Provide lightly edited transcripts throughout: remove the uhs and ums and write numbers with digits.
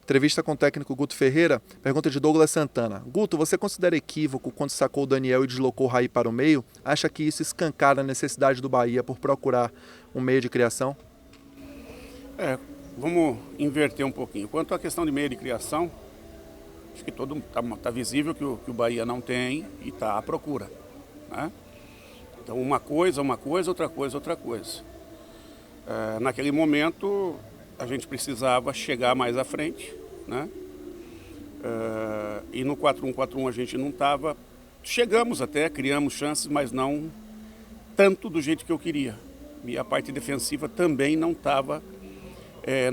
Entrevista com o técnico Guto Ferreira, pergunta de Douglas Santana. Guto, você considera equívoco quando sacou o Daniel e deslocou o Raí para o meio? Acha que isso escancara a necessidade do Bahia por procurar um meio de criação? Vamos inverter um pouquinho. Quanto à questão de meio de criação, acho que tá visível que o Bahia não tem e está à procura, né? Então uma coisa, outra coisa, outra coisa. Naquele momento a gente precisava chegar mais à frente, né? E no 4-1-4-1 a gente não estava. Chegamos até, criamos chances, mas não tanto do jeito que eu queria. E a parte defensiva também não estava,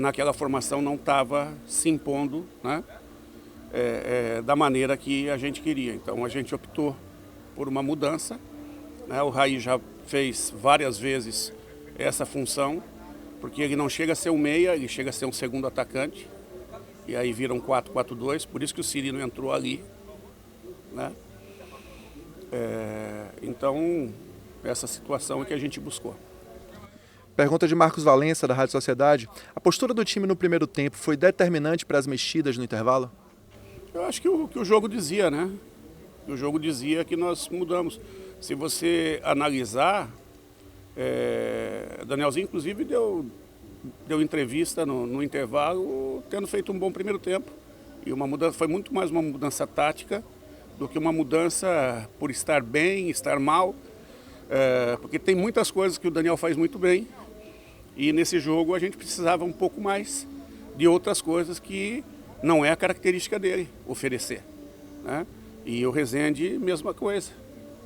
naquela formação não estava se impondo, né? Da maneira que a gente queria. Então a gente optou por uma mudança, né? O Raí já fez várias vezes essa função, porque ele não chega a ser um meia, ele chega a ser um segundo atacante, e aí vira um 4-4-2, por isso que o Cirino entrou ali, né? Então, essa situação é que a gente buscou. Pergunta de Marcos Valença, da Rádio Sociedade. A postura do time no primeiro tempo foi determinante para as mexidas no intervalo? Eu acho que o jogo dizia, né? O jogo dizia que nós mudamos. Se você analisar, Danielzinho, inclusive, deu entrevista no intervalo, tendo feito um bom primeiro tempo. E uma mudança, foi muito mais uma mudança tática do que uma mudança por estar bem, estar mal. Porque tem muitas coisas que o Daniel faz muito bem. E nesse jogo a gente precisava um pouco mais de outras coisas que não é a característica dele oferecer, né? E o Rezende, mesma coisa.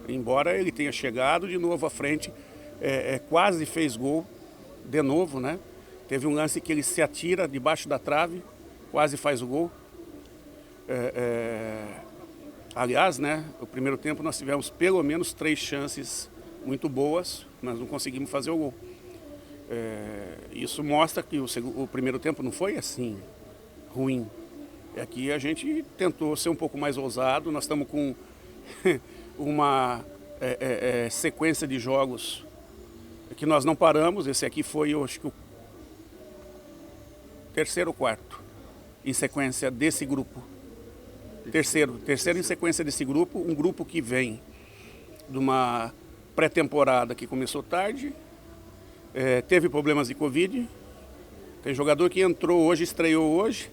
Embora ele tenha chegado de novo à frente, quase fez gol de novo, né? Teve um lance que ele se atira debaixo da trave, quase faz o gol. Aliás, né, no primeiro tempo nós tivemos pelo menos 3 chances muito boas, mas não conseguimos fazer o gol. Isso mostra que o primeiro tempo não foi assim ruim. Aqui a gente tentou ser um pouco mais ousado, nós estamos com uma sequência de jogos que nós não paramos. Esse aqui foi, eu acho que o terceiro ou quarto em sequência desse grupo. Terceiro em sequência desse grupo, um grupo que vem de uma pré-temporada que começou tarde, teve problemas de Covid, tem jogador que entrou hoje, estreou hoje,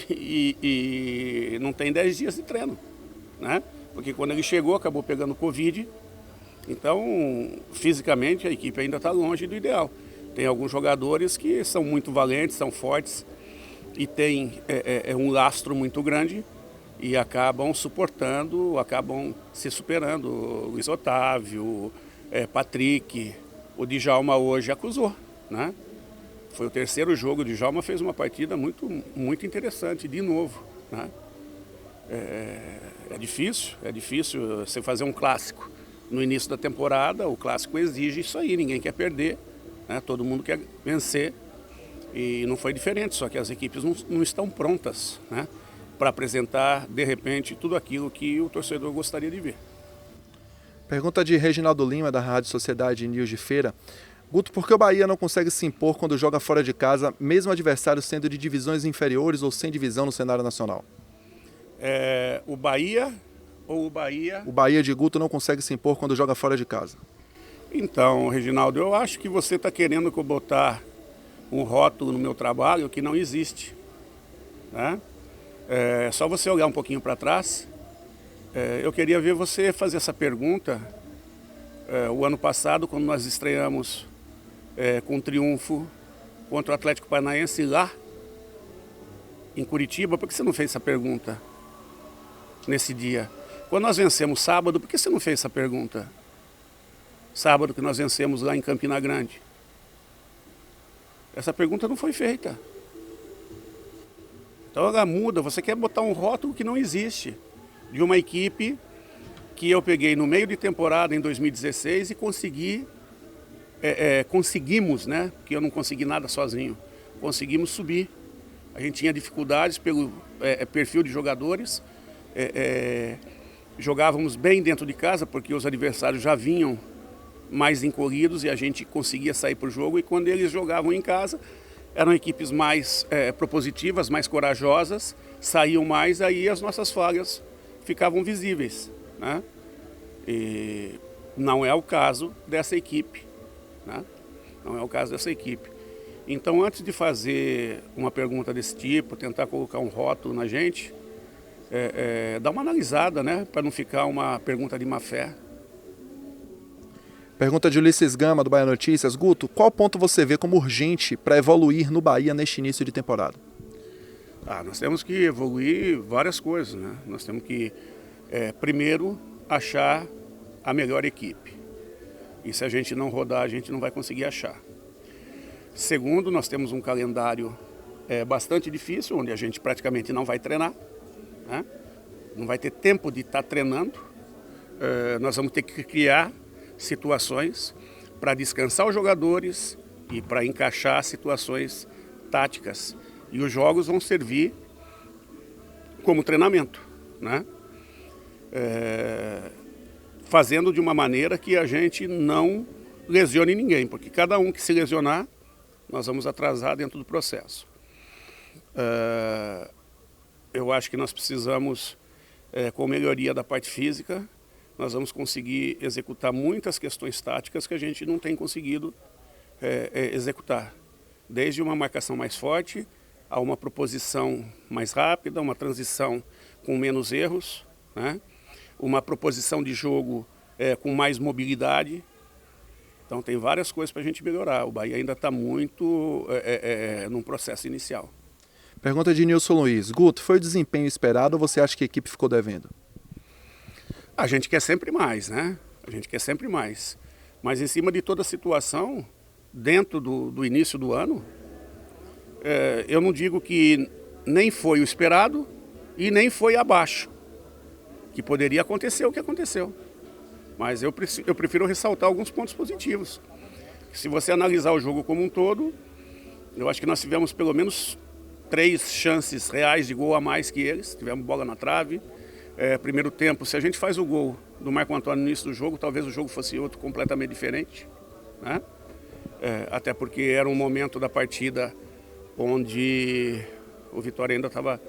e não tem 10 dias de treino, né? Porque quando ele chegou acabou pegando Covid, então fisicamente a equipe ainda está longe do ideal. Tem alguns jogadores que são muito valentes, são fortes e têm um lastro muito grande e acabam suportando, acabam se superando. Luiz Otávio, Patrick, o Djalma hoje acusou, né? Foi o terceiro jogo, o Djalma fez uma partida muito, muito interessante, de novo, né? É difícil você fazer um clássico no início da temporada. O clássico exige isso aí, ninguém quer perder, né? Todo mundo quer vencer e não foi diferente, só que as equipes não estão prontas, né, para apresentar, de repente, tudo aquilo que o torcedor gostaria de ver. Pergunta de Reginaldo Lima, da Rádio Sociedade News de Feira. Guto, por que o Bahia não consegue se impor quando joga fora de casa, mesmo adversário sendo de divisões inferiores ou sem divisão no cenário nacional? O Bahia ou o Bahia? O Bahia de Guto não consegue se impor quando joga fora de casa. Então, Reginaldo, eu acho que você está querendo que eu botar um rótulo no meu trabalho que não existe, né? É só você olhar um pouquinho para trás. Eu queria ver você fazer essa pergunta o ano passado, quando nós estreamos com um triunfo contra o Atlético Paranaense lá em Curitiba. Por que você não fez essa pergunta nesse dia? Quando nós vencemos sábado, por que você não fez essa pergunta? Sábado que nós vencemos lá em Campina Grande. Essa pergunta não foi feita. Então ela muda, você quer botar um rótulo que não existe, de uma equipe que eu peguei no meio de temporada em 2016 e conseguimos, né? Porque eu não consegui nada sozinho, conseguimos subir. A gente tinha dificuldades pelo perfil de jogadores, jogávamos bem dentro de casa porque os adversários já vinham mais encolhidos e a gente conseguia sair para o jogo, e quando eles jogavam em casa, eram equipes mais propositivas, mais corajosas, saíam mais, aí as nossas falhas ficavam visíveis, né? E não é o caso dessa equipe, né? Não é o caso dessa equipe. Então, antes de fazer uma pergunta desse tipo, tentar colocar um rótulo na gente, dá uma analisada, né? Para não ficar uma pergunta de má fé. Pergunta de Ulisses Gama, do Bahia Notícias. Guto, qual ponto você vê como urgente para evoluir no Bahia neste início de temporada? Nós temos que evoluir várias coisas, né? Nós temos que, primeiro, achar a melhor equipe. E se a gente não rodar, a gente não vai conseguir achar. Segundo, nós temos um calendário bastante difícil, onde a gente praticamente não vai treinar, né? Não vai ter tempo de estar treinando. Nós vamos ter que criar situações para descansar os jogadores e para encaixar situações táticas. E os jogos vão servir como treinamento, né? Fazendo de uma maneira que a gente não lesione ninguém, porque cada um que se lesionar, nós vamos atrasar dentro do processo. Eu acho que nós precisamos, com melhoria da parte física, nós vamos conseguir executar muitas questões táticas que a gente não tem conseguido executar. Desde uma marcação mais forte, a uma proposição mais rápida, uma transição com menos erros, né? Uma proposição de jogo com mais mobilidade. Então tem várias coisas para a gente melhorar. O Bahia ainda está muito num processo inicial. Pergunta de Nilson Luiz. Guto, foi o desempenho esperado ou você acha que a equipe ficou devendo? A gente quer sempre mais, né? A gente quer sempre mais. Mas em cima de toda a situação, dentro do início do ano, eu não digo que nem foi o esperado e nem foi abaixo. Que poderia acontecer o que aconteceu. Mas eu prefiro ressaltar alguns pontos positivos. Se você analisar o jogo como um todo, eu acho que nós tivemos pelo menos 3 chances reais de gol a mais que eles. Tivemos bola na trave. Primeiro tempo, se a gente faz o gol do Marco Antônio no início do jogo, talvez o jogo fosse outro completamente diferente, né? Até porque era um momento da partida onde o Vitória ainda estava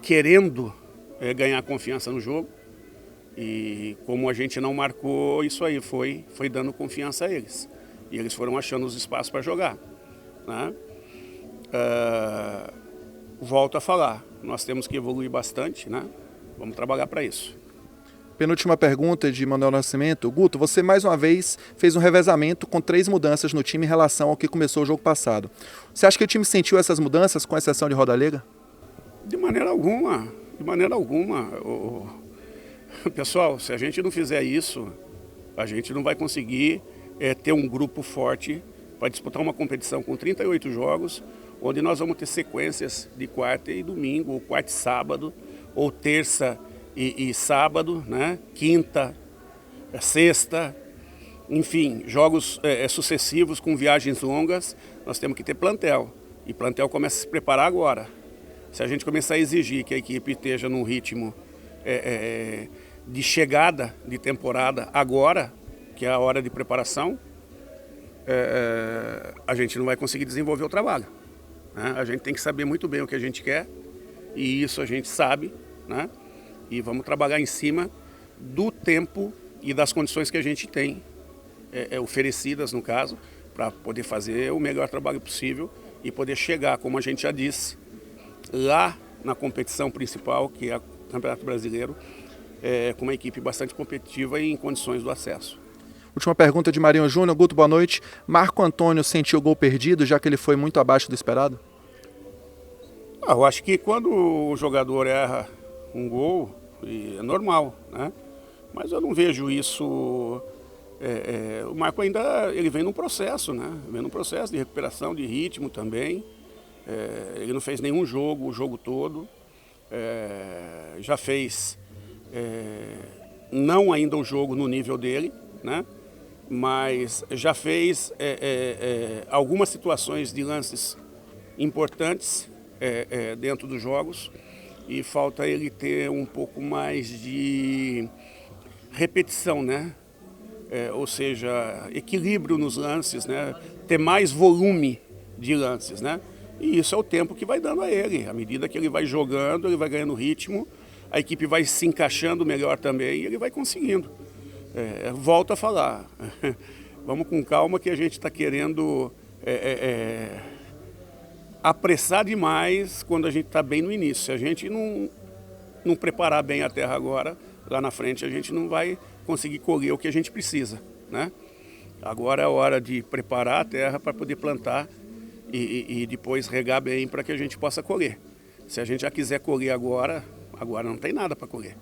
querendo ganhar confiança no jogo. E como a gente não marcou, isso aí foi dando confiança a eles. E eles foram achando os espaços para jogar, né? Volto a falar, nós temos que evoluir bastante, né? Vamos trabalhar para isso. Penúltima pergunta de Manuel Nascimento. Guto, você mais uma vez fez um revezamento com 3 mudanças no time em relação ao que começou o jogo passado. Você acha que o time sentiu essas mudanças, com exceção de Rodalega? De maneira alguma, de maneira alguma. Pessoal, se a gente não fizer isso, a gente não vai conseguir ter um grupo forte para disputar uma competição com 38 jogos, onde nós vamos ter sequências de quarta e domingo, ou quarta e sábado, ou terça e sábado, né? Quinta, sexta, enfim, jogos sucessivos com viagens longas. Nós temos que ter plantel, e plantel começa a se preparar agora. Se a gente começar a exigir que a equipe esteja num ritmo de chegada de temporada agora, que é a hora de preparação, a gente não vai conseguir desenvolver o trabalho, né? A gente tem que saber muito bem o que a gente quer, e isso a gente sabe, né? E vamos trabalhar em cima do tempo e das condições que a gente tem oferecidas, no caso, para poder fazer o melhor trabalho possível e poder chegar, como a gente já disse, lá na competição principal, que é o Campeonato Brasileiro, com uma equipe bastante competitiva e em condições do acesso. Última pergunta de Marinho Júnior. Guto, boa noite. Marco Antônio sentiu o gol perdido, já que ele foi muito abaixo do esperado? Eu acho que quando o jogador erra um gol, é normal, né? Mas eu não vejo isso. O Marco ainda vem num processo, né? Vem num processo de recuperação de ritmo também. Ele não fez nenhum jogo, o jogo todo. Já fez não ainda o jogo no nível dele, né? Mas já fez algumas situações de lances importantes dentro dos jogos, e falta ele ter um pouco mais de repetição, né? Ou seja, equilíbrio nos lances, né? Ter mais volume de lances, né? E isso é o tempo que vai dando a ele. À medida que ele vai jogando, ele vai ganhando ritmo, a equipe vai se encaixando melhor também e ele vai conseguindo. Volto a falar, vamos com calma que a gente está querendo apressar demais quando a gente está bem no início. Se a gente não preparar bem a terra agora, lá na frente a gente não vai conseguir colher o que a gente precisa, né? Agora é a hora de preparar a terra para poder plantar e depois regar bem para que a gente possa colher. Se a gente já quiser colher agora não tem nada para colher.